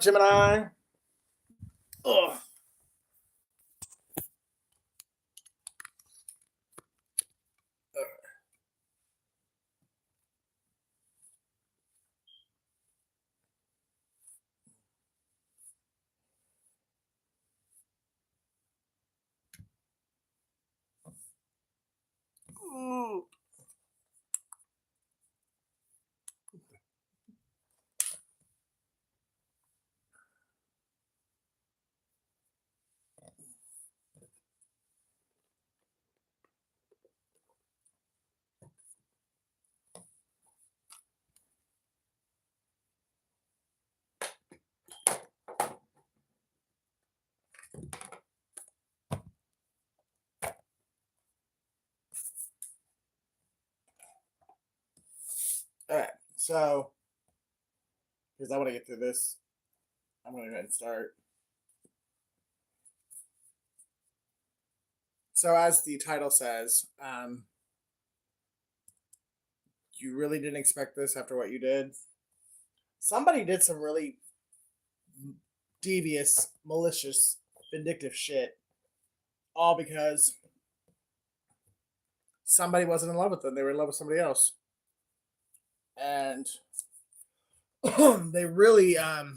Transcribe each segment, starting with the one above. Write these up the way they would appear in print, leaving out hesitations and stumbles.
Gemini. Ugh. Ooh. All right, so because I want to get through this, I'm going to go ahead and start. So, as the title says, you really didn't expect this after what you did. Somebody did some really devious, malicious, vindictive shit, all because somebody wasn't in love with them. They were in love with somebody else. And they really I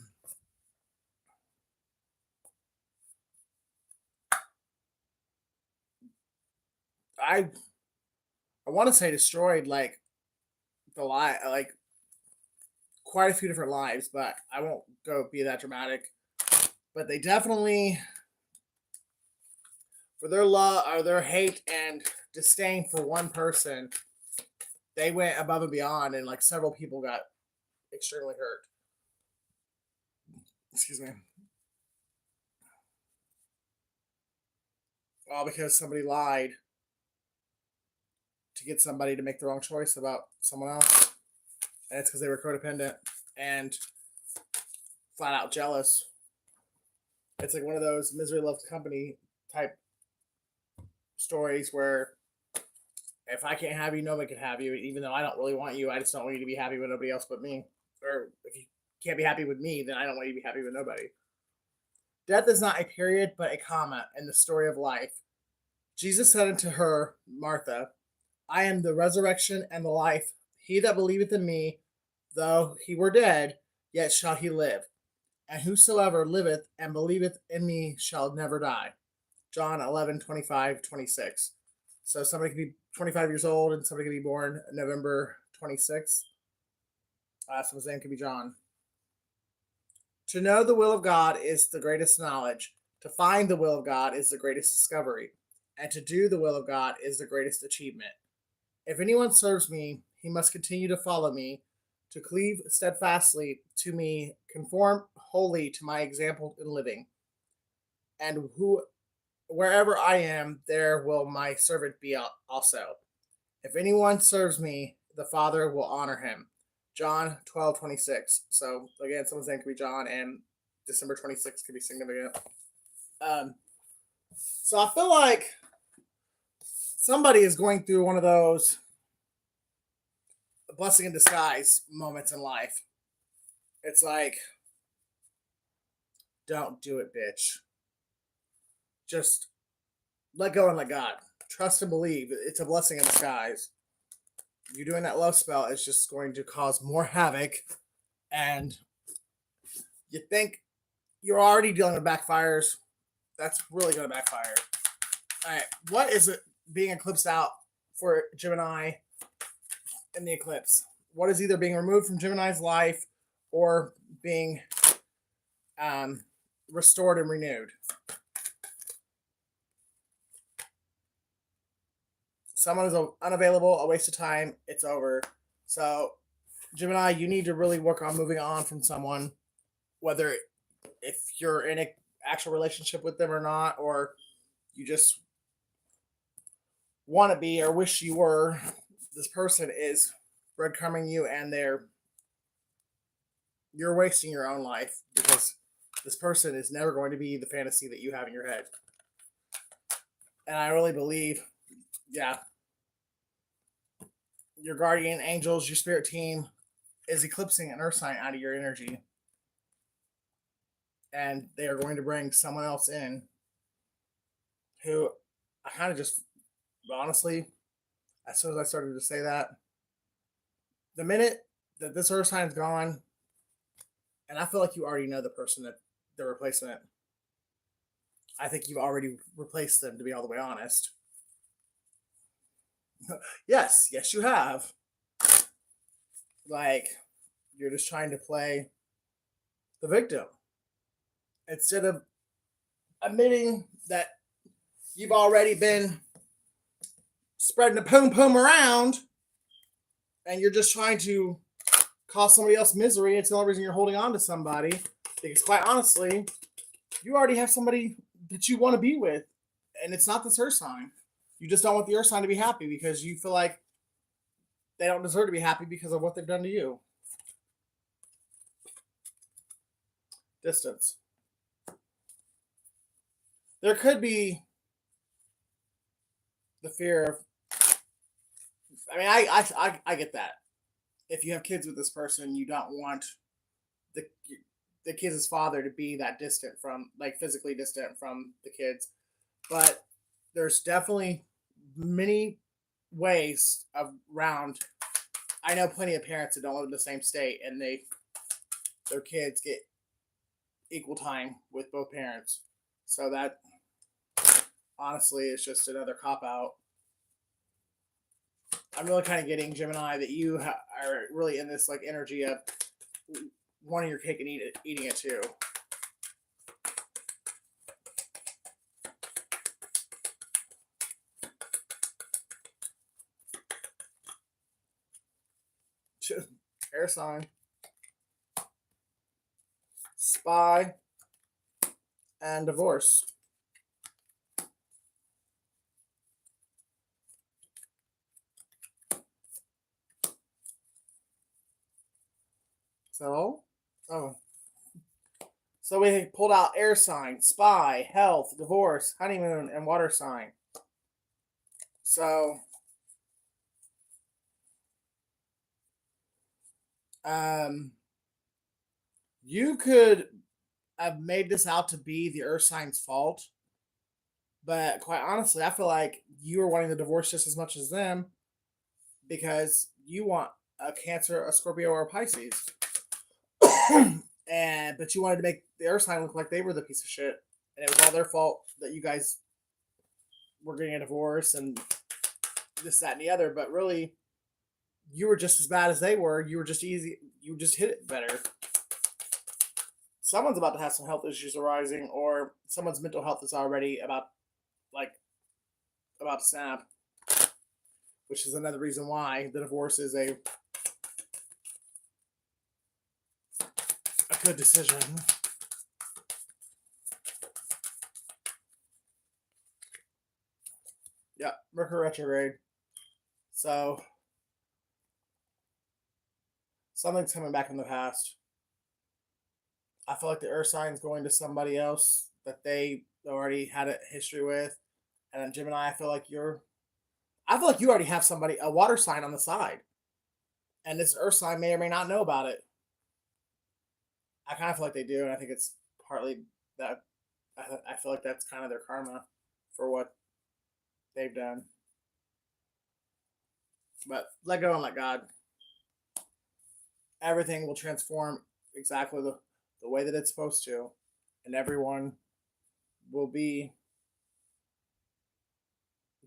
want to say destroyed like quite a few different lives, but I won't go be that dramatic. But they definitely, for their love or their hate and disdain for one person, they went above and beyond, and like several people got extremely hurt. Excuse me. All because somebody lied to get somebody to make the wrong choice about someone else. And it's because they were codependent and flat out jealous. It's like one of those misery loves company type stories where if I can't have you, nobody can have you. Even though I don't really want you, I just don't want you to be happy with nobody else but me. Or if you can't be happy with me, then I don't want you to be happy with nobody. Death is not a period, but a comma in the story of life. Jesus said unto her, Martha, I am the resurrection and the life. He that believeth in me, though he were dead, yet shall he live. And whosoever liveth and believeth in me shall never die. John 11:25-26. So somebody could be 25 years old and somebody could be born November 26th. Someone's name could be John. To know the will of God is the greatest knowledge. To find the will of God is the greatest discovery. And to do the will of God is the greatest achievement. If anyone serves me, he must continue to follow me, to cleave steadfastly to me, conform wholly to my example in living. And wherever I am, there will my servant be also. If anyone serves me, the Father will honor him. John 12:26. So again, someone's name could be John, and December 26th could be significant. So I feel like somebody is going through one of those blessing in disguise moments in life. It's like, don't do it, bitch. Just let go and let God. Trust and believe. It's a blessing in disguise. You doing that love spell is just going to cause more havoc, and you think you're already dealing with backfires. That's really going to backfire. All right, what is it being eclipsed out for Gemini in the eclipse? What is either being removed from Gemini's life or being restored and renewed? Someone is unavailable, a waste of time, it's over. So, Gemini, you need to really work on moving on from someone, whether if you're in an actual relationship with them or not, or you just want to be or wish you were. This person is breadcrumbing you, and you're wasting your own life because this person is never going to be the fantasy that you have in your head. And I really believe, yeah, your guardian angels, your spirit team is eclipsing an earth sign out of your energy. and they are going to bring someone else in who I kind of just, honestly, as soon as I started to say that, the minute that this earth sign is gone, and I feel like you already know the person that the replacement. I think you've already replaced them, to be all the way honest. Yes, yes, you have. Like, you're just trying to play the victim instead of admitting that you've already been spreading the poom poom around and you're just trying to cause somebody else misery. It's the only reason you're holding on to somebody. Because quite honestly, you already have somebody that you want to be with. And it's not this earth sign. You just don't want the earth sign to be happy because you feel like they don't deserve to be happy because of what they've done to you. Distance. There could be the fear of, I mean, I get that. If you have kids with this person, you don't want the kids' father to be that distant from, like, physically distant from the kids. But there's definitely many ways around. I know plenty of parents that don't live in the same state and their kids get equal time with both parents. So that honestly is just another cop out. I'm really kind of getting, Gemini, that you are really in this like energy of wanting your cake and eating it too. Air sign, spy, and divorce. So we pulled out air sign, spy, health, divorce, honeymoon, and water sign. So you could have made this out to be the earth sign's fault, but quite honestly, I feel like you were wanting the divorce just as much as them because you want a Cancer, a Scorpio, or a Pisces. But you wanted to make the earth sign look like they were the piece of shit, and it was all their fault that you guys were getting a divorce and this, that, and the other. But really, you were just as bad as they were. You were just easy. You just hit it better. Someone's about to have some health issues arising, or someone's mental health is already about to snap, which is another reason why the divorce is a good decision. Yeah, Mercury retrograde. So something's coming back in the past. I feel like the earth sign's going to somebody else that they already had a history with. And then Gemini, I feel like you already have somebody, a water sign on the side. And this earth sign may or may not know about it. I kind of feel like they do, and I think it's partly that I feel like that's kind of their karma for what they've done. But let go and let God. Everything will transform exactly the way that it's supposed to, and everyone will be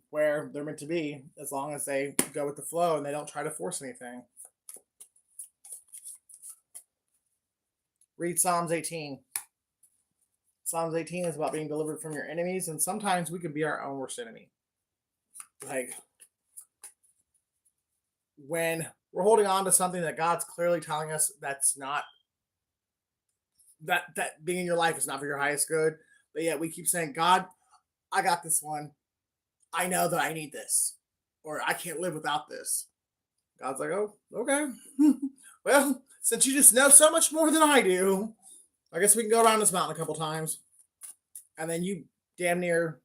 where they're meant to be as long as they go with the flow and they don't try to force anything. Read Psalms 18. Psalms 18 is about being delivered from your enemies, and sometimes we can be our own worst enemy. Like, when we're holding on to something that God's clearly telling us that's not, that being in your life is not for your highest good, but yet we keep saying, God, I got this one. I know that I need this, or I can't live without this. God's like, oh, okay. Well, since you just know so much more than I do, I guess we can go around this mountain a couple times. And then you damn near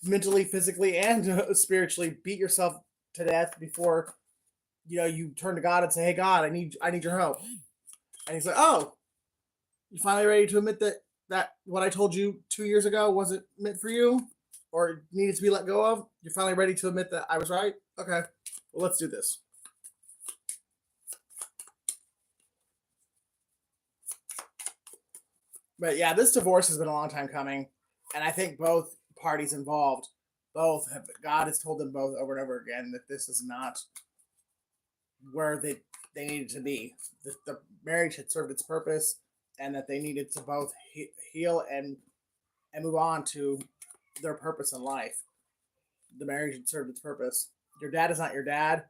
mentally, physically, and spiritually beat yourself to death before you turn to God and say, hey, God, I need your help. And he's like, oh, you finally ready to admit that what I told you 2 years ago wasn't meant for you or needed to be let go of? You're finally ready to admit that I was right? Okay, well, let's do this. But yeah, this divorce has been a long time coming. And I think both parties involved, God has told them both over and over again that this is not where they needed to be. The marriage had served its purpose, and that they needed to both heal and move on to their purpose in life. The marriage had served its purpose. Your dad is not your dad.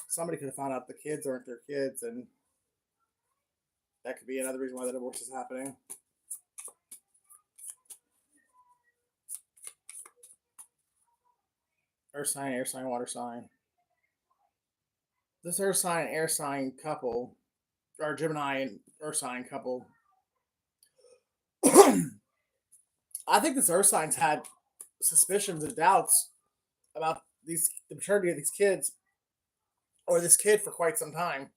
Somebody could have found out the kids aren't their kids, and that could be another reason why the divorce is happening. Earth sign, air sign, water sign. This earth sign, air sign couple, or Gemini and earth sign couple, I think this earth sign's had suspicions and doubts about the maturity of these kids or this kid for quite some time.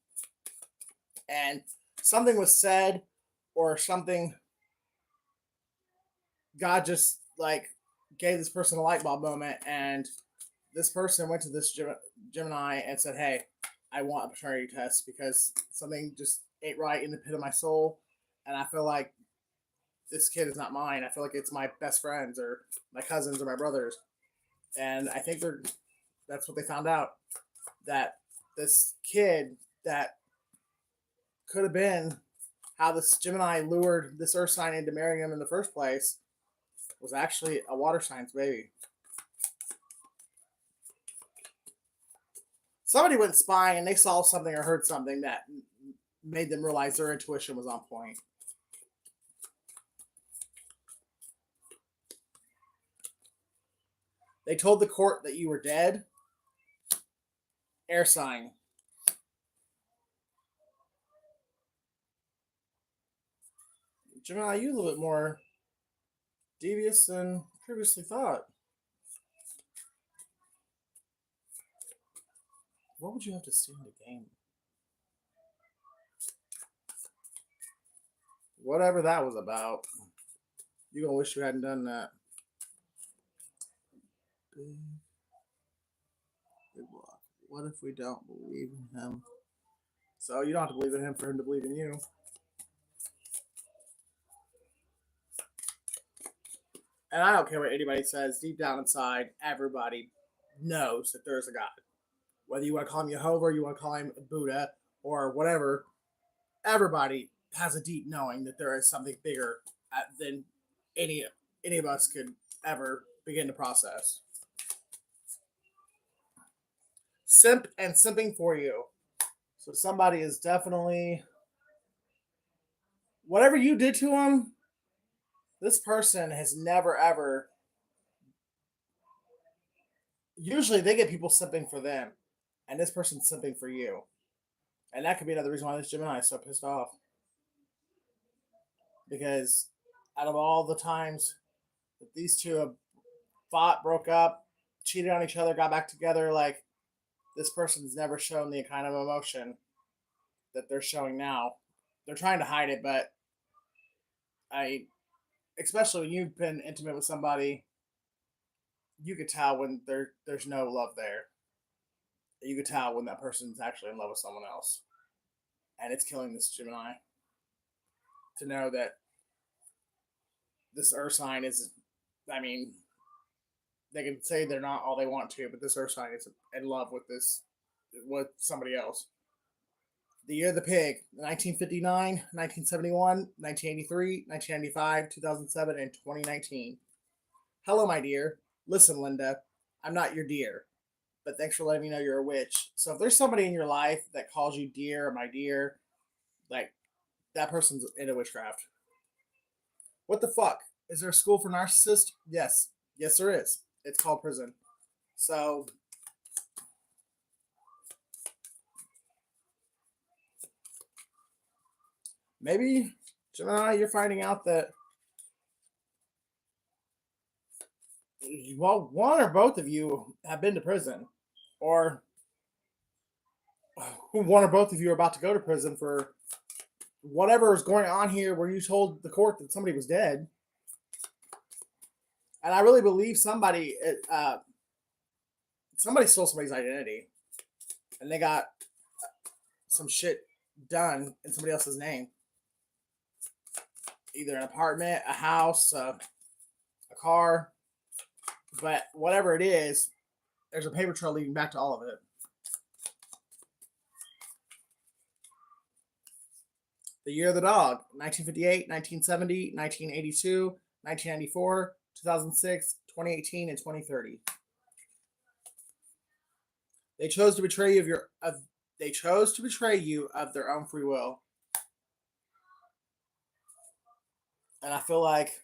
And something was said or something, God just like gave this person a light bulb moment, and this person went to this Gemini and said, hey, I want a paternity test because something just ain't right in the pit of my soul, and I feel like this kid is not mine. I feel like it's my best friends or my cousins or my brothers. And I think that's what they found out, that this kid that could have been how this Gemini lured this earth sign into marrying him in the first place was actually a water sign's baby. Somebody went spying and they saw something or heard something that made them realize their intuition was on point. They told the court that you were dead. Air sign. Gemini, you a little bit more devious than previously thought. What would you have to steal in the game? Whatever that was about. You're going to wish you hadn't done that. Big block. What if we don't believe in him? So you don't have to believe in him for him to believe in you. And I don't care what anybody says. Deep down inside, everybody knows that there's a God. Whether you want to call him Jehovah, or you want to call him Buddha, or whatever, everybody has a deep knowing that there is something bigger than any of us could ever begin to process. Simp and simping for you. So somebody is definitely, whatever you did to them, this person has never ever, usually they get people simping for them, and this person's simping for you. And that could be another reason why this Gemini is so pissed off. Because out of all the times that these two have fought, broke up, cheated on each other, got back together, like, this person's never shown the kind of emotion that they're showing now. They're trying to hide it, but especially when you've been intimate with somebody, you could tell when there's no love there. You could tell when that person's actually in love with someone else. And it's killing this Gemini to know that this earth sign is, they can say they're not all they want to, but this earth sign is in love with somebody else. The year of the pig, 1959, 1971, 1983, 1995, 2007, and 2019. Hello, my dear. Listen, Linda, I'm not your dear, but thanks for letting me know you're a witch. So if there's somebody in your life that calls you dear or my dear, like, that person's into witchcraft. What the fuck? Is there a school for narcissists? Yes. Yes, there is. It's called prison. So maybe, Gemini, you're finding out that, well, one or both of you have been to prison, or one or both of you are about to go to prison for whatever is going on here where you told the court that somebody was dead. And I really believe somebody stole somebody's identity, and they got some shit done in somebody else's name. Either an apartment, a house, a car, but whatever it is, there's a paper trail leading back to all of it. The year of the dog, 1958, 1970, 1982, 1994, 2006, 2018, and 2030. They chose to betray you of their own free will. And I feel like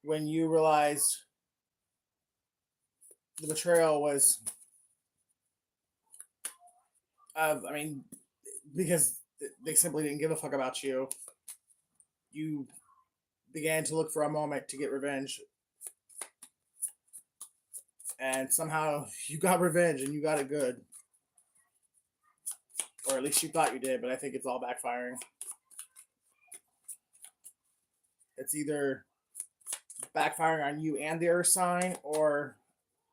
when you realized the betrayal was because they simply didn't give a fuck about you, you began to look for a moment to get revenge. And somehow you got revenge, and you got it good. Or at least you thought you did, but I think it's all backfiring. It's either backfiring on you and the Earth sign, or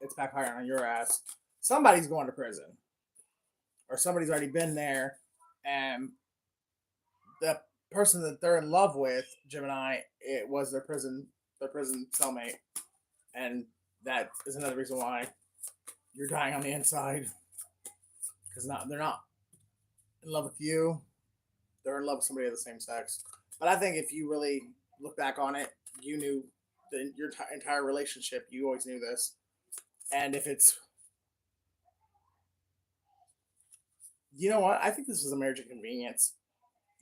it's backfiring on your ass. Somebody's going to prison. Or somebody's already been there, and the person that they're in love with, Gemini, it was their prison cellmate. And that is another reason why you're dying on the inside. Because they're not in love with you. They're in love with somebody of the same sex. But I think if you really look back on it, you knew your entire relationship, you always knew this. And if it's... You know what? I think this is a marriage of convenience.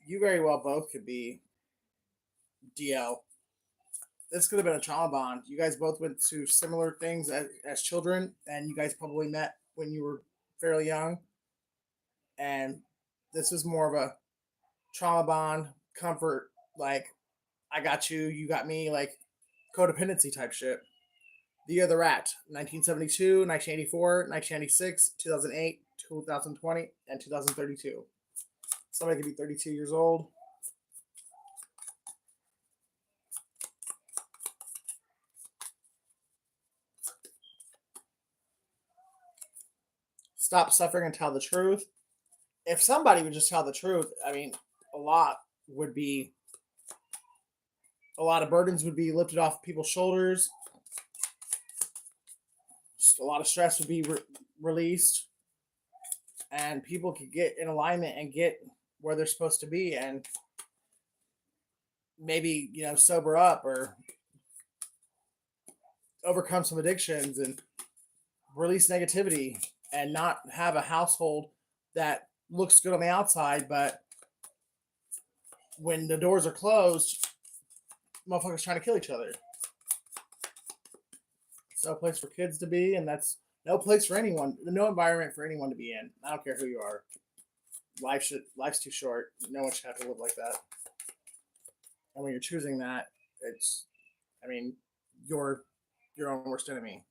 You very well both could be DL. This could have been a trauma bond. You guys both went through similar things as children, and you guys probably met when you were fairly young. And this was more of a trauma bond, comfort, like, I got you, you got me, like codependency type shit. The Year of the Rat, 1972, 1984, 1996, 2008, 2020, and 2032. Somebody could be 32 years old. Stop suffering and tell the truth. If somebody would just tell the truth, I mean, a lot of burdens would be lifted off people's shoulders. A lot of stress would be released, and people could get in alignment and get where they're supposed to be, and maybe, sober up or overcome some addictions and release negativity, and not have a household that looks good on the outside, but when the doors are closed, motherfuckers trying to kill each other. It's no place for kids to be, and that's no place for anyone, no environment for anyone to be in. I don't care who you are. Life's too short. No one should have to live like that. And when you're choosing that, you're your own worst enemy.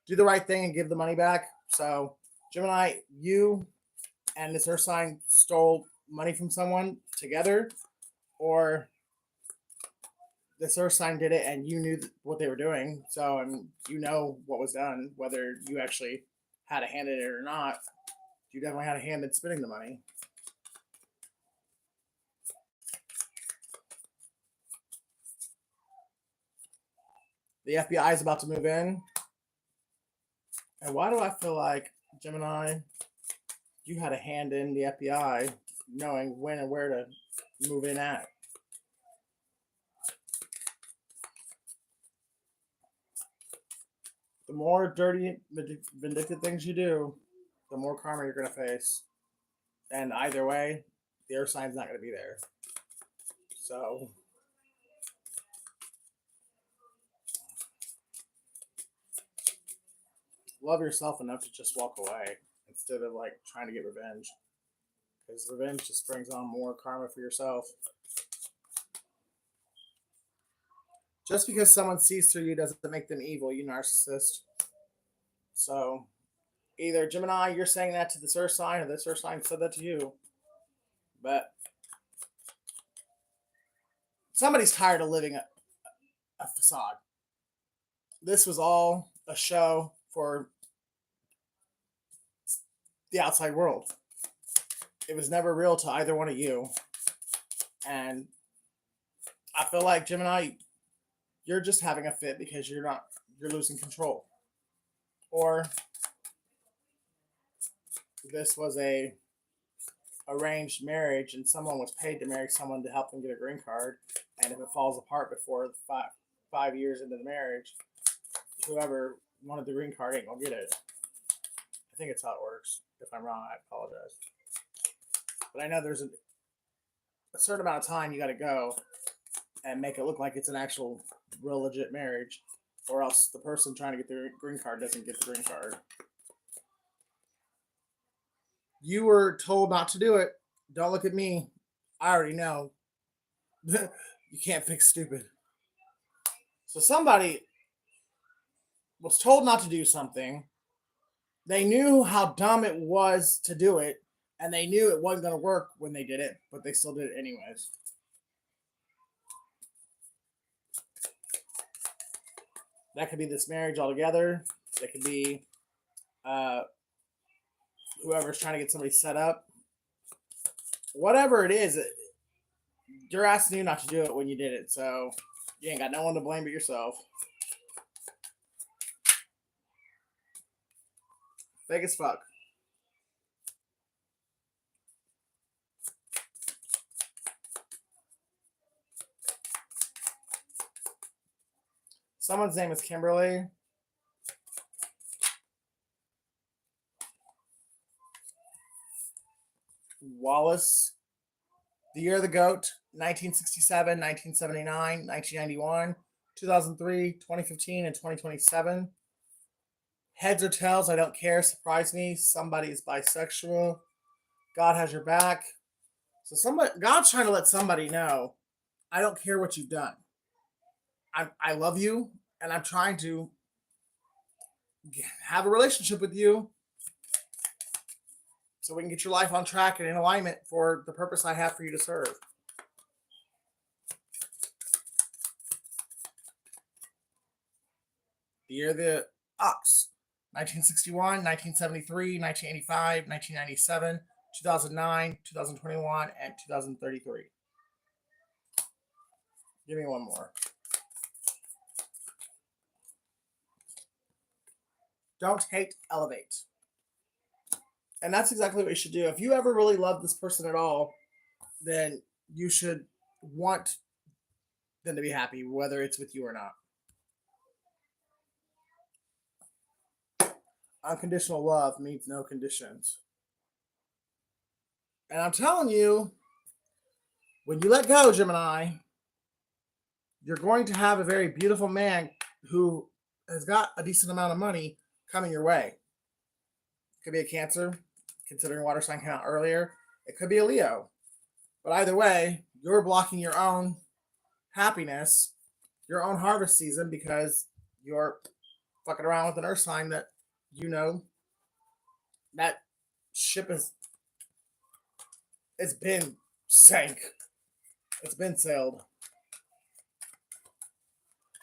Do the right thing and give the money back. So, Gemini, you and this Earth sign stole money from someone together, or this Earth sign did it and you knew what they were doing. So, you know what was done, whether you actually had a hand in it or not. You definitely had a hand in spending the money. The FBI is about to move in. And why do I feel like, Gemini, you had a hand in the FBI knowing when and where to move in at? The more dirty, vindictive things you do, the more karma you're going to face. And either way, the Earth sign's not going to be there. So, love yourself enough to just walk away instead of trying to get revenge. Because revenge just brings on more karma for yourself. Just because someone sees through you doesn't make them evil, you narcissist. So, either Gemini, you're saying that to this Earth sign, or this Earth sign said that to you. But somebody's tired of living a facade. This was all a show for the outside world. It was never real to either one of you. And I feel like, Gemini, you're just having a fit because you're losing control. Or this was a arranged marriage and someone was paid to marry someone to help them get a green card. And if it falls apart before five years into the marriage, whoever wanted the green card ain't gonna get it. I think it's how it works. If I'm wrong, I apologize. But I know there's a certain amount of time you got to go and make it look like it's an actual real legit marriage, or else the person trying to get the green card doesn't get the green card. You were told not to do it. Don't look at me. I already know. You can't fix stupid. So somebody was told not to do something. They knew how dumb it was to do it, and they knew it wasn't going to work when they did it, but they still did it anyways. That could be this marriage altogether. That could be whoever's trying to get somebody set up. Whatever it is, your ass knew not to do it when you did it, so you ain't got no one to blame but yourself. Fake as fuck. Someone's name is Kimberly. Wallace. The year of the goat, 1967, 1979, 1991, 2003, 2015, and 2027. Heads or tails, I don't care. Surprise me. Somebody is bisexual. God has your back. So God's trying to let somebody know, I don't care what you've done. I love you, and I'm trying to have a relationship with you so we can get your life on track and in alignment for the purpose I have for you to serve. The year of the ox, 1961, 1973, 1985, 1997, 2009, 2021, and 2033. Give me one more. Don't hate, elevate. And that's exactly what you should do. If you ever really love this person at all, then you should want them to be happy, whether it's with you or not. Unconditional love means no conditions. And I'm telling you, when you let go, Gemini, you're going to have a very beautiful man who has got a decent amount of money coming your way. It could be a Cancer, considering water sign came out earlier. It could be a Leo. But either way, you're blocking your own happiness, your own harvest season, because you're fucking around with an earth sign that you know that ship it's been sank. It's been sailed.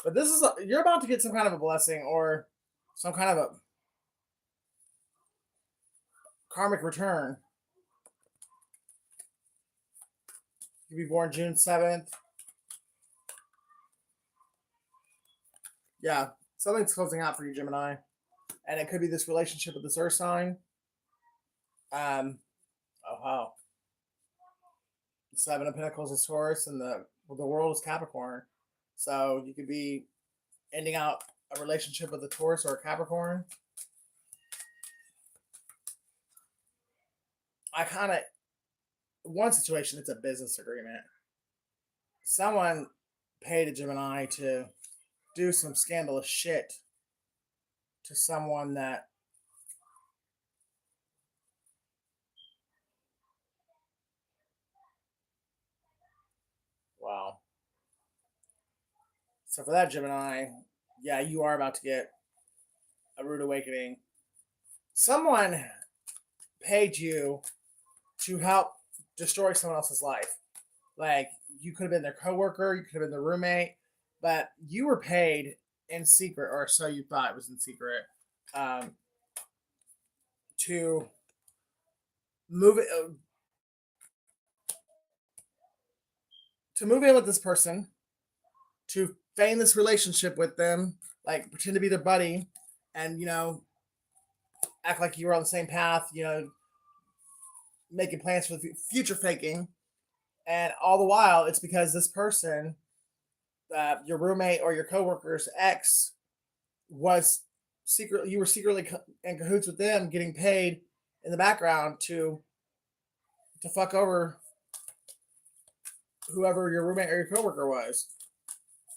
But this is you're about to get some kind of a blessing or some kind of a karmic return. You'll be born June 7th. Yeah, something's closing out for you, Gemini. And it could be this relationship with this earth sign. Oh, wow. The Seven of Pentacles is Taurus and the world is Capricorn. So you could be ending out a relationship with a Taurus or a Capricorn. One situation, it's a business agreement. Someone paid a Gemini to do some scandalous shit to someone that wow. So for that, Gemini, yeah, you are about to get a rude awakening. Someone paid you to help destroy someone else's life. Like, you could have been their coworker, you could have been their roommate, but you were paid in secret, or so you thought it was in secret, um, to move it, to move in with this person, to feign this relationship with them, like pretend to be their buddy, and act like you were on the same path, making plans for the future, faking, and all the while it's because this person, your roommate or your coworker's ex, was you were secretly in cahoots with them, getting paid in the background to fuck over whoever your roommate or your coworker was.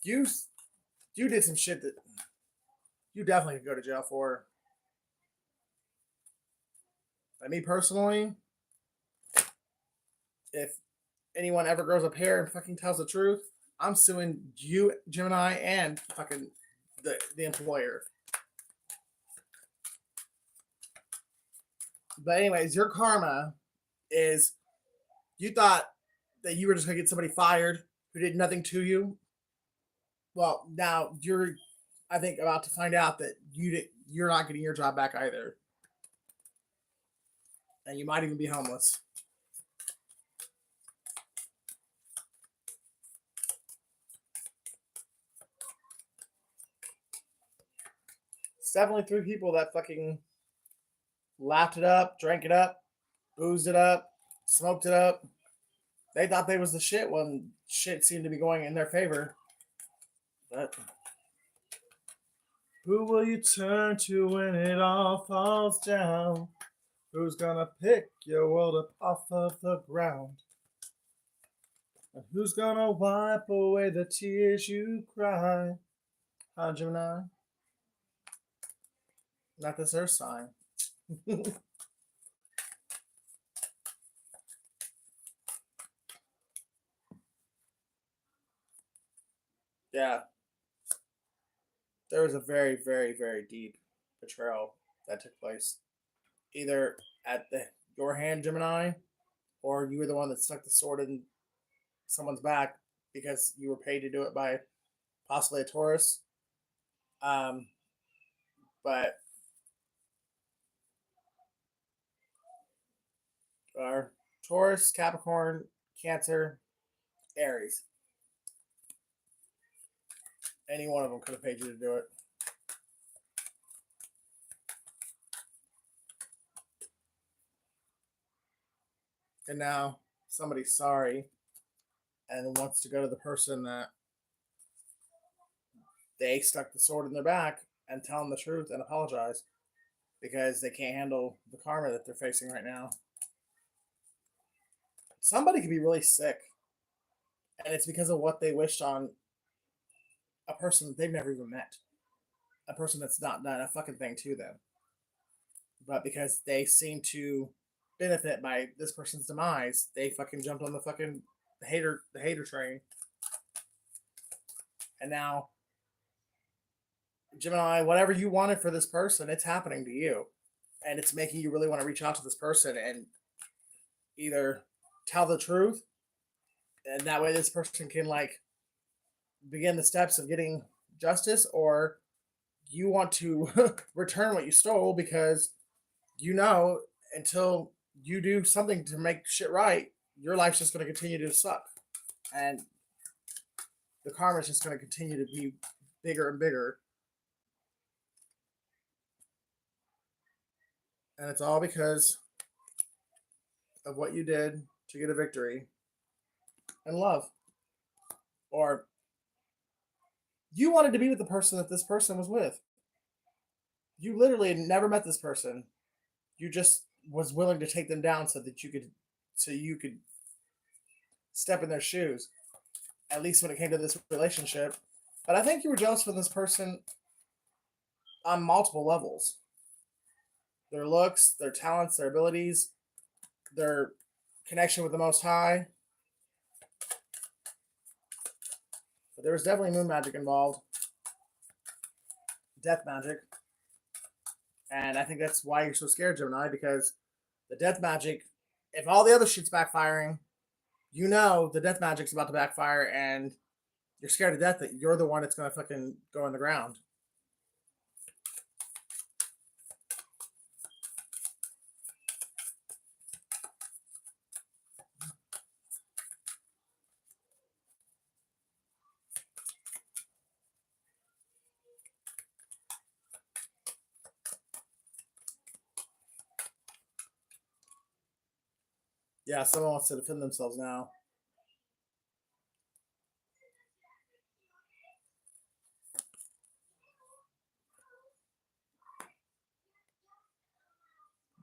You you did some shit that you definitely could go to jail for. Like me personally, if anyone ever grows up hair and fucking tells the truth, I'm suing you, Gemini, and fucking the employer. But anyways, your karma is, you thought that you were just gonna get somebody fired who did nothing to you. Well, now you're, I think, about to find out that you're not getting your job back either, and you might even be homeless. It's definitely three people that fucking laughed it up, drank it up, boozed it up, smoked it up. They thought they was the shit when shit seemed to be going in their favor. But who will you turn to when it all falls down? Who's gonna pick your world up off of the ground? And who's gonna wipe away the tears you cry? Huh, Gemini? Not this earth sign. Yeah. There was a very, very, very deep betrayal that took place. Either at your hand, Gemini, or you were the one that stuck the sword in someone's back because you were paid to do it by possibly a Taurus. Um, but our Taurus, Capricorn, Cancer, Aries. Any one of them could have paid you to do it. And now somebody's sorry and wants to go to the person that they stuck the sword in their back and tell them the truth and apologize because they can't handle the karma that they're facing right now. Somebody could be really sick, and it's because of what they wished on a person that they've never even met, a person that's not done a fucking thing to them, but because they seem to benefit by this person's demise, they fucking jumped on the fucking hater train, and now, Gemini, whatever you wanted for this person, it's happening to you, and it's making you really want to reach out to this person and either tell the truth, and that way this person can like begin the steps of getting justice, or you want to return what you stole because until you do something to make shit right, your life's just going to continue to suck, and the karma is just going to continue to be bigger and bigger, and it's all because of what you did to get a victory in love, or you wanted to be with the person that this person was with. You literally had never met this person. You just was willing to take them down so you could step in their shoes, at least when it came to this relationship. But I think you were jealous for this person on multiple levels. Their looks, their talents, their abilities, their connection with the Most High. But there was definitely moon magic involved. Death magic. And I think that's why you're so scared, Gemini, because the death magic if all the other shit's backfiring, you know the death magic's about to backfire, and you're scared to death that you're the one that's gonna fucking go in the ground. Yeah, someone wants to defend themselves now.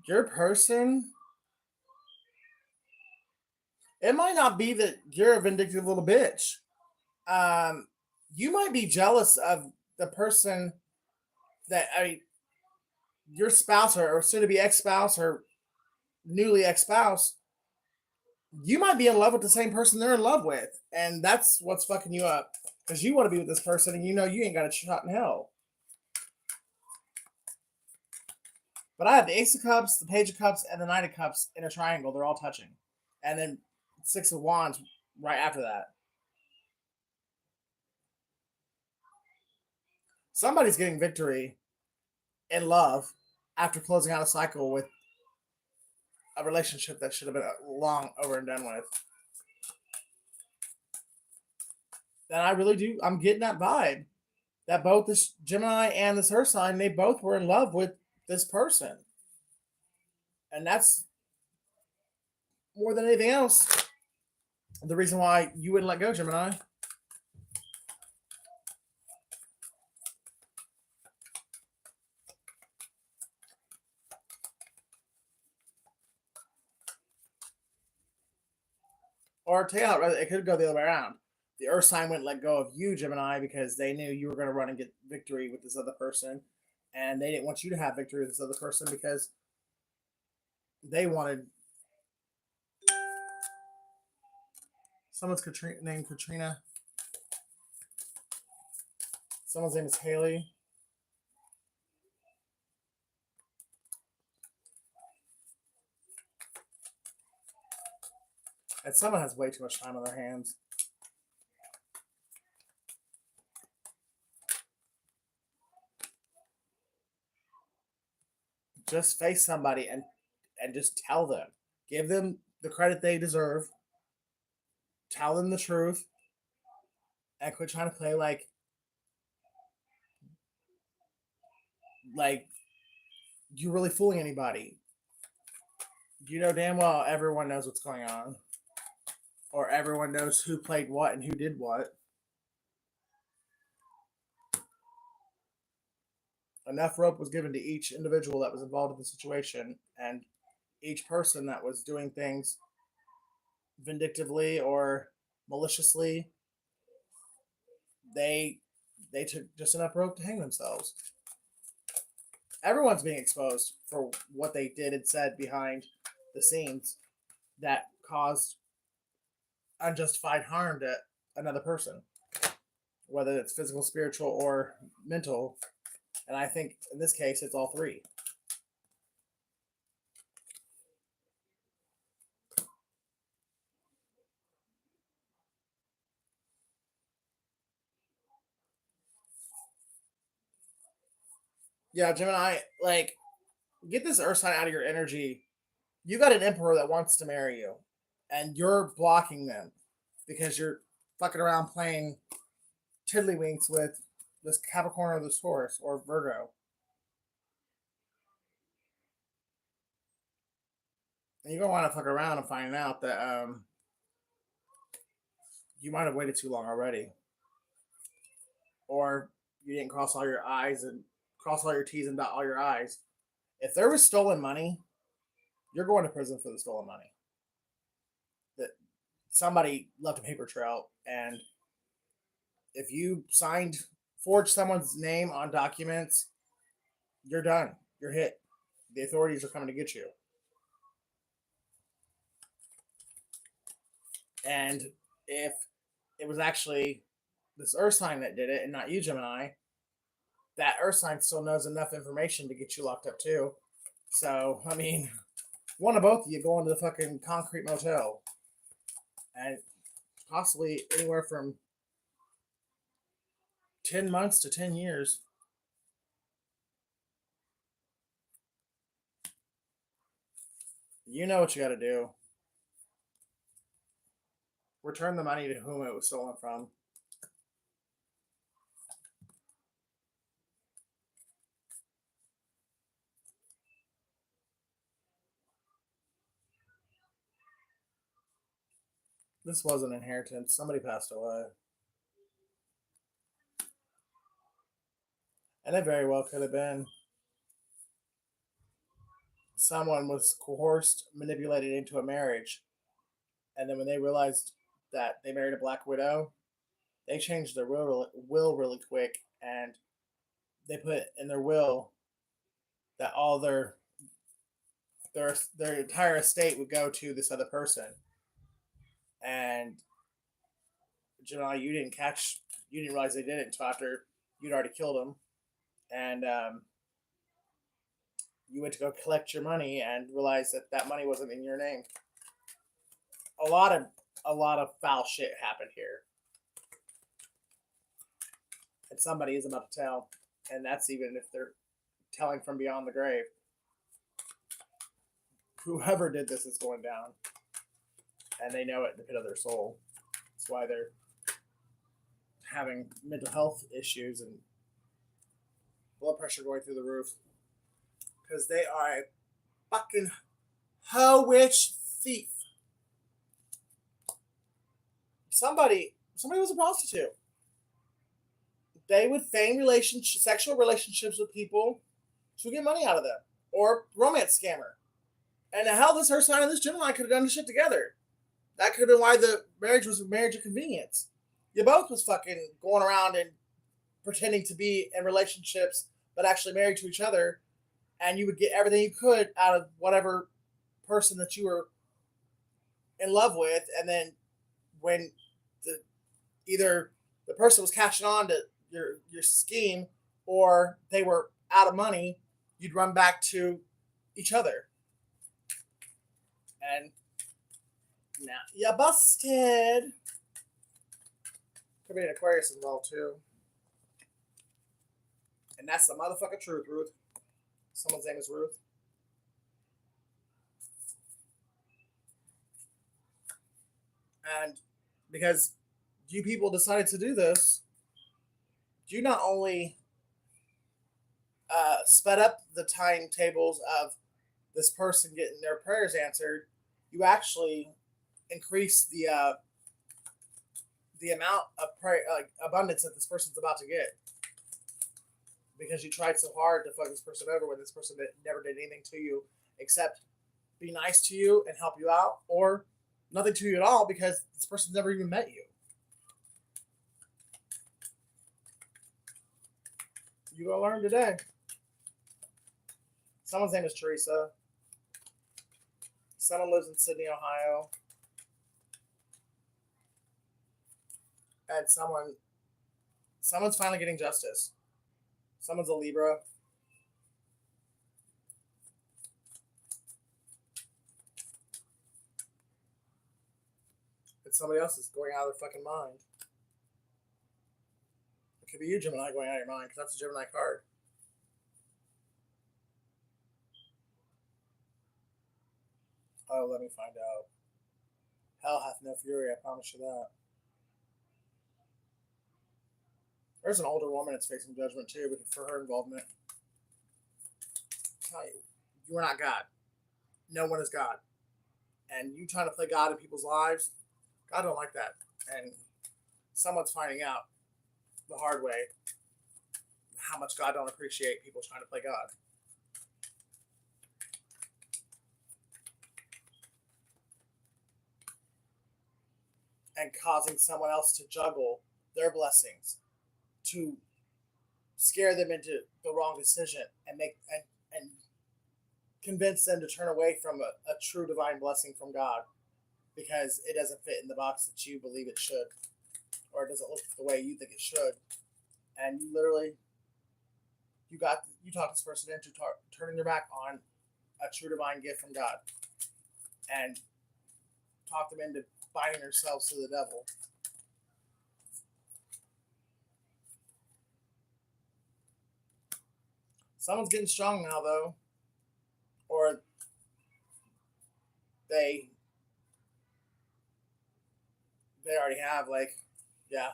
Your person, it might not be that you're a vindictive little bitch. You might be jealous of the person that your spouse or soon to be ex spouse or newly ex spouse. You might be in love with the same person they're in love with, and that's what's fucking you up because you want to be with this person and you know you ain't got a shot in hell. But I have the Ace of Cups, the Page of Cups, and the Knight of Cups in a triangle. They're all touching. And then Six of Wands right after that. Somebody's getting victory in love after closing out a cycle with a relationship that should have been long over and done with. And I really do. I'm getting that vibe that both this Gemini and this Earth sign, they both were in love with this person. And that's more than anything else the reason why you wouldn't let go, Gemini. Or take out, rather, it could go the other way around. The Earth sign wouldn't let go of you, Gemini, because they knew you were going to run and get victory with this other person. And they didn't want you to have victory with this other person because they wanted. Someone's named Katrina. Someone's name is Haley. And someone has way too much time on their hands. Just face somebody and just tell them. Give them the credit they deserve. Tell them the truth. And quit trying to play like you're really fooling anybody. You know damn well everyone knows what's going on. Or everyone knows who played what and who did what. Enough rope was given to each individual that was involved in the situation, and each person that was doing things vindictively or maliciously, they took just enough rope to hang themselves. Everyone's being exposed for what they did and said behind the scenes that caused unjustified harm to another person, whether it's physical, spiritual, or mental. And I think in this case, it's all three. Yeah, Gemini, get this Earth sign out of your energy. You got an emperor that wants to marry you, and you're blocking them because you're fucking around playing tiddlywinks with this Capricorn or this Taurus or Virgo. And you're going to want to fuck around and find out that you might have waited too long already. Or you didn't cross all your I's and cross all your T's and dot all your I's. If there was stolen money, you're going to prison for the stolen money. That somebody left a paper trail, and if you forged someone's name on documents, you're done. You're hit. The authorities are coming to get you. And if it was actually this Earth sign that did it and not you, Gemini, that Earth sign still knows enough information to get you locked up too. So, I mean, one of both of you going to the fucking concrete motel, and possibly anywhere from 10 months to 10 years. You know what you got to do. Return the money to whom it was stolen from. This was an inheritance. Somebody passed away. And it very well could have been. Someone was coerced, manipulated into a marriage. And then when they realized that they married a black widow, they changed their will really quick. And they put in their will that all their entire estate would go to this other person. And Gemini, you didn't realize they did it until after you'd already killed them, and you went to go collect your money and realized that that money wasn't in your name. A lot of foul shit happened here, and somebody is about to tell, and that's even if they're telling from beyond the grave. Whoever did this is going down, and they know it in the pit of their soul. That's why they're having mental health issues and blood pressure going through the roof, because they are a fucking hoe witch thief. Somebody was a prostitute. They would feign sexual relationships with people to get money out of them, or romance scammer. And the hell, her sign and this Gemini could have done the shit together. That could have been why the marriage was a marriage of convenience. You both was fucking going around and pretending to be in relationships, but actually married to each other, and you would get everything you could out of whatever person that you were in love with, and then when either the person was cashing on to your scheme or they were out of money, you'd run back to each other. And now you busted. Could be an Aquarius involved too. And that's the motherfucking truth, Ruth. Someone's name is Ruth. And because you people decided to do this, you not only sped up the timetables of this person getting their prayers answered, you actually increased the amount of abundance that this person's about to get, because you tried so hard to fuck this person over when this person never did anything to you except be nice to you and help you out, or nothing to you at all because this person's never even met you. You gonna learn today. Someone's name is Teresa. Someone lives in Sydney, Ohio. And someone's finally getting justice. Someone's a Libra. And somebody else is going out of their fucking mind. It could be you, Gemini, going out of your mind, because that's a Gemini card. Oh, let me find out. Hell hath no fury, I promise you that. There's an older woman that's facing judgment too, but for her involvement. I'll tell you, you are not God. No one is God. And you trying to play God in people's lives, God don't like that. And someone's finding out the hard way how much God don't appreciate people trying to play God. And causing someone else to juggle their blessings, to scare them into the wrong decision and and convince them to turn away from a true divine blessing from God, because it doesn't fit in the box that you believe it should, or it doesn't look the way you think it should. And you literally, you talk this person into turning their back on a true divine gift from God. and talk them into binding themselves to the devil. Someone's getting strong now, though, or they already have, like, yeah.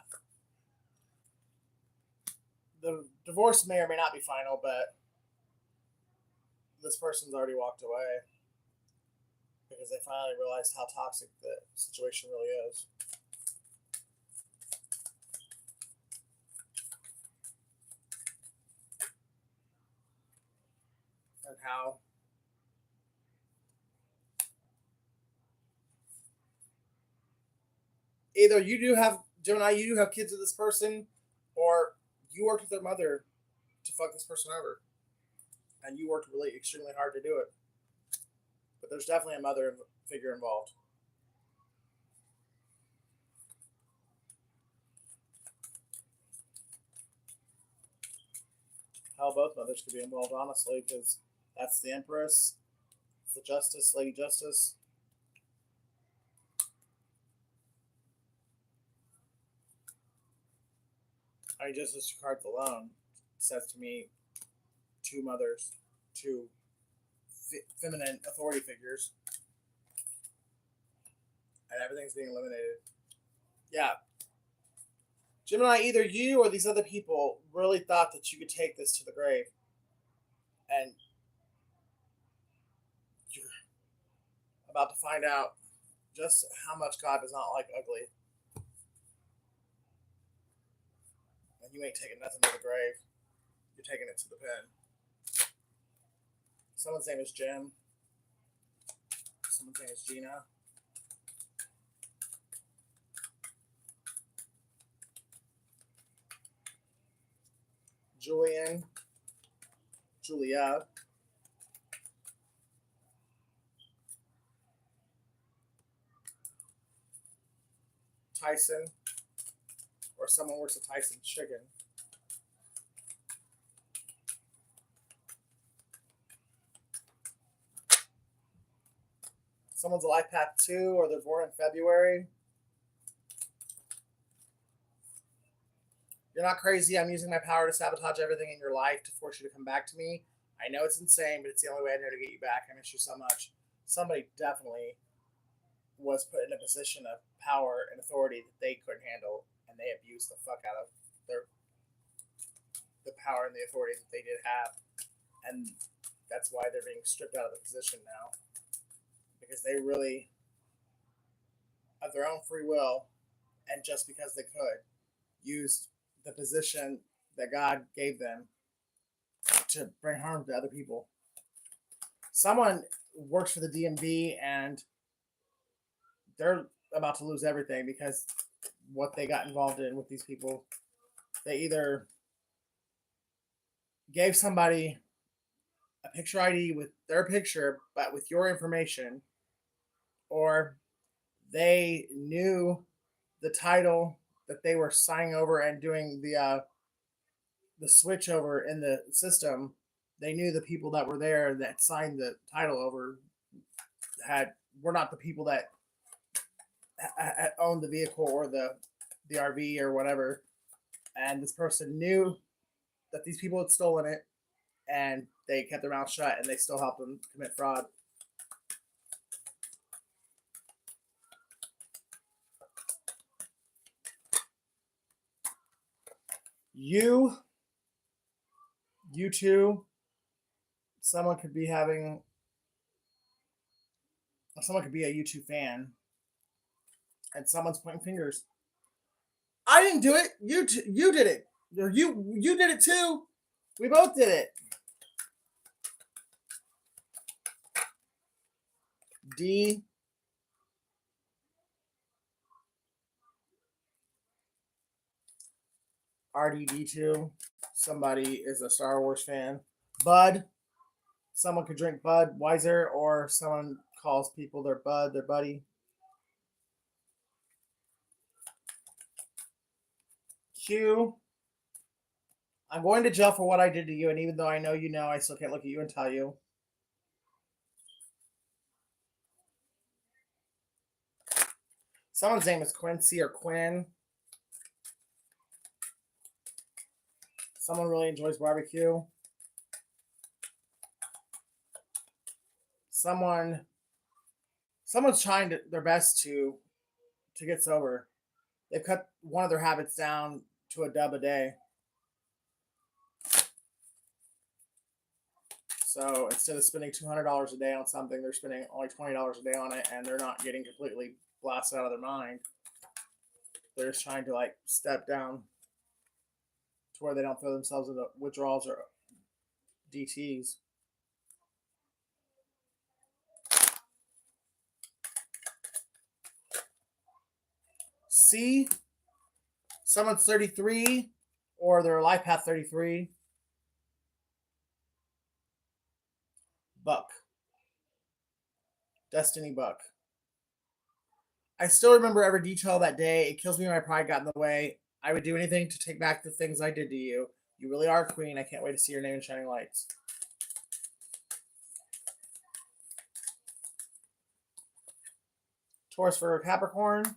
The divorce may or may not be final, but this person's already walked away because they finally realized how toxic the situation really is. And how either you do have, Gemini, you do have kids with this person, or you worked with their mother to fuck this person over. And you worked really extremely hard to do it. But there's definitely a mother figure involved. Hell, both mothers could be involved, honestly, because that's the Empress, the Justice, Lady Justice. I mean, just this cards alone says to me two mothers, two feminine authority figures, and everything's being eliminated. Yeah. Gemini, either you or these other people really thought that you could take this to the grave. And you're about to find out just how much God does not like ugly. And you ain't taking nothing to the grave. You're taking it to the pen. Someone's name is Jim. Someone's name is Gina. Julian. Julia. Tyson. Or someone works at Tyson Chicken. Someone's a life path 2, or they're born in February. You're not crazy. I'm using my power to sabotage everything in your life to force you to come back to me. I know it's insane, but it's the only way I know to get you back. I miss you so much. Somebody definitely was put in a position of power and authority that they couldn't handle, and they abused the fuck out of the power and the authority that they did have. And that's why they're being stripped out of the position now. Because they really, of their own free will, and just because they could, used the position that God gave them to bring harm to other people. Someone works for the DMV and they're about to lose everything because what they got involved in with these people. They either gave somebody a picture ID with their picture but with your information, or they knew the title that they were signing over and doing the switch over in the system. They knew the people that were there that signed the title over were not the people that owned the vehicle or the RV or whatever. And this person knew that these people had stolen it, and they kept their mouth shut, and they still helped them commit fraud. You too, someone could be a YouTube fan, and someone's pointing fingers. I didn't do it. You did it. You did it too. We both did it. D. RDD2. Somebody is a Star Wars fan. Bud. Someone could drink Budweiser, or someone calls people their bud, their buddy. Q. I'm going to jail for what I did to you, and even though I know you know, I still can't look at you and tell you. Someone's name is Quincy or Quinn. Someone really enjoys barbecue. Someone's trying their best to get sober. They've cut one of their habits down to a dub a day. So instead of spending $200 a day on something, they're spending only $20 a day on it, and they're not getting completely blasted out of their mind. They're just trying to like step down to where they don't throw themselves into withdrawals or DTs. C, someone's 33 or their life path 33. Buck. Destiny Buck. I still remember every detail of that day. It kills me when my pride got in the way. I would do anything to take back the things I did to you. You really are a queen. I can't wait to see your name in shining lights. Taurus for Capricorn.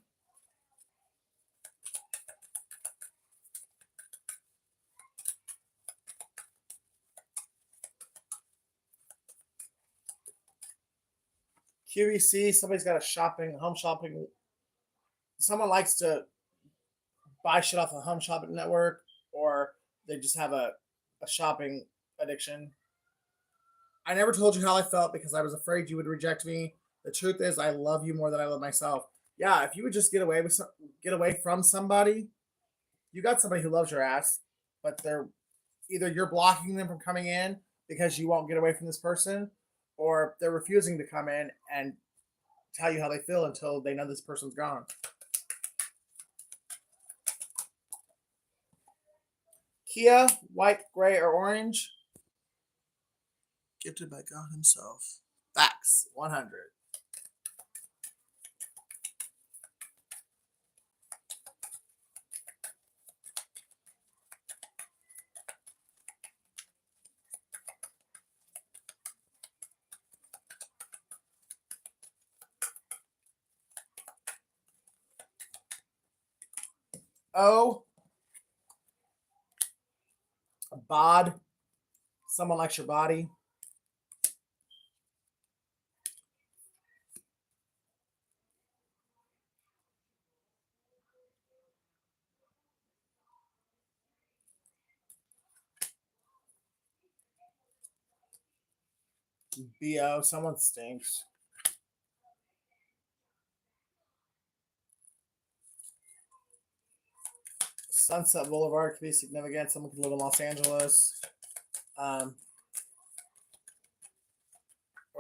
QVC, somebody's got a home shopping. Someone likes to buy shit off a home shopping network, or they just have a shopping addiction. I never told you how I felt because I was afraid you would reject me. The truth is, I love you more than I love myself. Yeah, if you would just get away from somebody, you got somebody who loves your ass, but they're either you're blocking them from coming in because you won't get away from this person, or they're refusing to come in and tell you how they feel until they know this person's gone. Kia, white, gray, or orange? Gifted by God himself. Facts, 100. O, bod. Someone likes your body. BO, someone stinks. Sunset Boulevard could be significant. Someone could live in Los Angeles. Or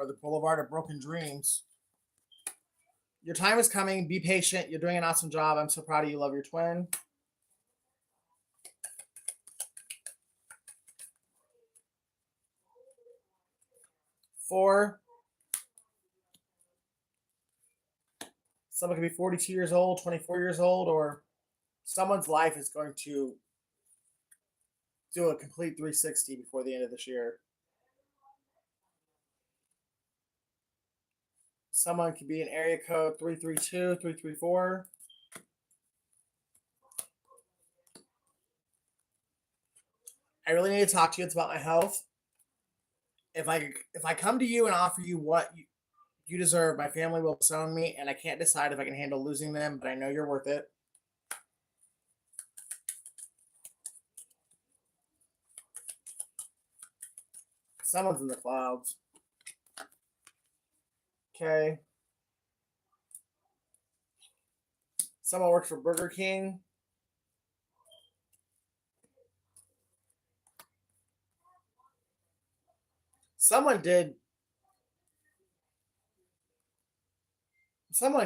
the Boulevard of Broken Dreams. Your time is coming. Be patient. You're doing an awesome job. I'm so proud of you. Love your twin. Four. Someone could be 42 years old, 24 years old, or someone's life is going to do a complete 360 before the end of this year. Someone could be in area code 332, 334. I really need to talk to you. It's about my health. If I come to you and offer you what you deserve, my family will disown me, and I can't decide if I can handle losing them, but I know you're worth it. Someone's in the clouds. Okay. Someone works for Burger King. Someone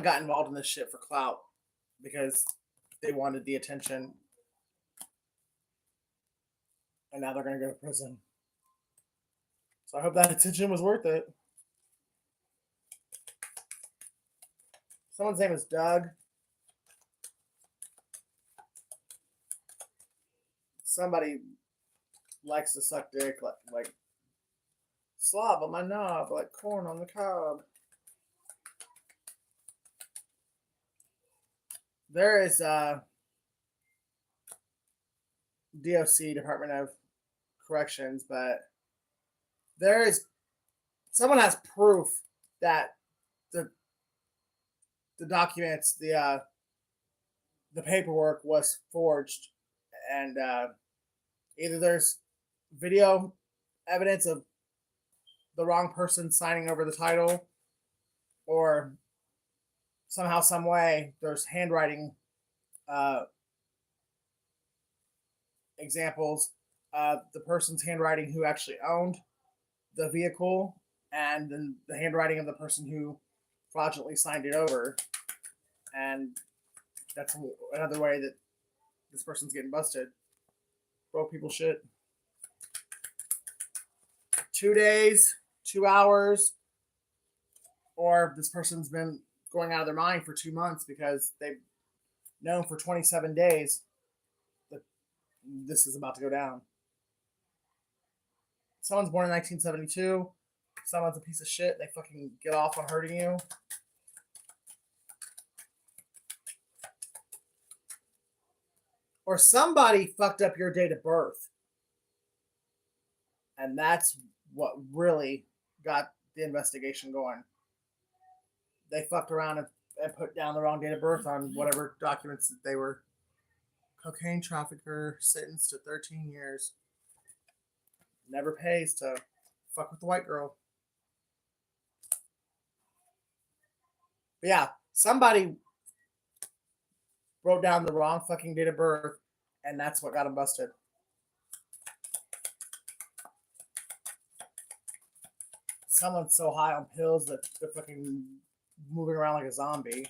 got involved in this shit for clout because they wanted the attention, and now they're going to go to prison. So I hope that attention was worth it. Someone's name is Doug. Somebody likes to suck dick like slob on my knob, like corn on the cob. there is DOC, Department of Corrections, but there is someone has proof that the documents, the paperwork was forged, and either there's video evidence of the wrong person signing over the title, or somehow, some way, there's handwriting examples of the person's handwriting who actually owned the vehicle, and then the handwriting of the person who fraudulently signed it over. And that's another way that this person's getting busted. Broke people shit. 2 days, 2 hours, or this person's been going out of their mind for 2 months because they've known for 27 days that this is about to go down. Someone's born in 1972. Someone's a piece of shit. They fucking get off on hurting you. Or somebody fucked up your date of birth. And that's what really got the investigation going. They fucked around and put down the wrong date of birth on whatever documents that they were. Cocaine trafficker sentenced to 13 years. Never pays to fuck with the white girl. But yeah, somebody wrote down the wrong fucking date of birth, and that's what got him busted. Someone's so high on pills that they're fucking moving around like a zombie.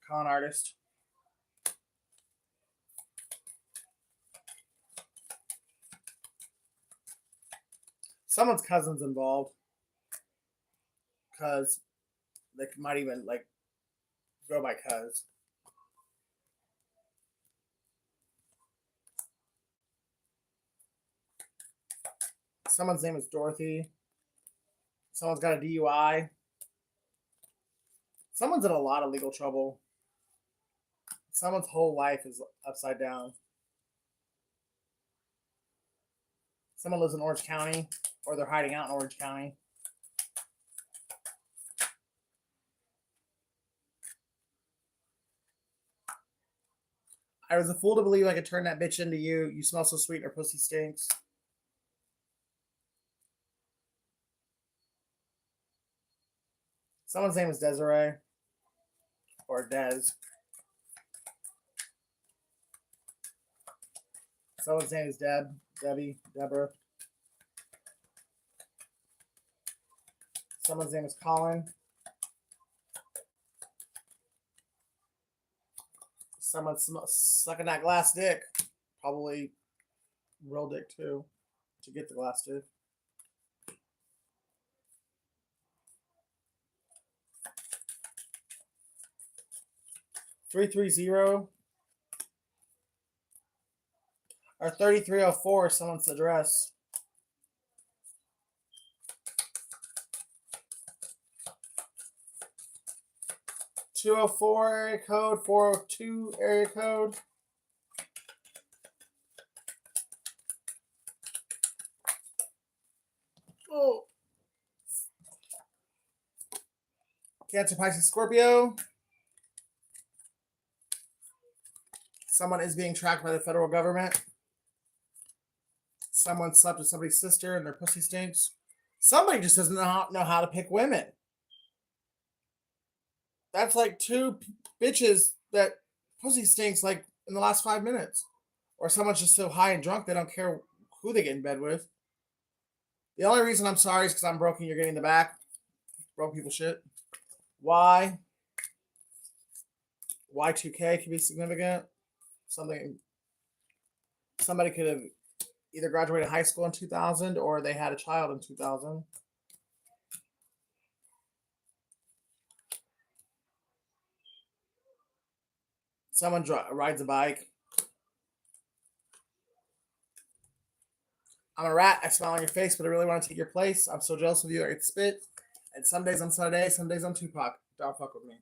Con artist. Someone's cousin's involved, because they might even like go by cuz. Someone's name is Dorothy. Someone's got a DUI. Someone's in a lot of legal trouble. Someone's whole life is upside down. Someone lives in Orange County, or they're hiding out in Orange County. I was a fool to believe I could turn that bitch into you. You smell so sweet and her pussy stinks. Someone's name is Desiree. Or Des. Someone's name is Deb. Debbie. Deborah. Someone's name is Colin. Someone's sucking that glass dick. Probably real dick too. To get the glass dick. $330 or 3304 someone's address. $204 area code, 402 area code. Oh. Cancer, Pisces, Scorpio. Someone is being tracked by the federal government. Someone slept with somebody's sister and their pussy stinks. Somebody just doesn't know how to pick women. That's like 2 bitches that pussy stinks like in the last 5 minutes. Or someone's just so high and drunk they don't care who they get in bed with. The only reason I'm sorry is because I'm broke and you're getting the back. Broke people shit. Why? Y2K could be significant. Somebody could have either graduated high school in 2000 or they had a child in 2000. Someone rides a bike. I'm a rat. I smile on your face, but I really want to take your place. I'm so jealous of you. I could spit. And some days I'm Sade, some days I'm Tupac. Don't fuck with me.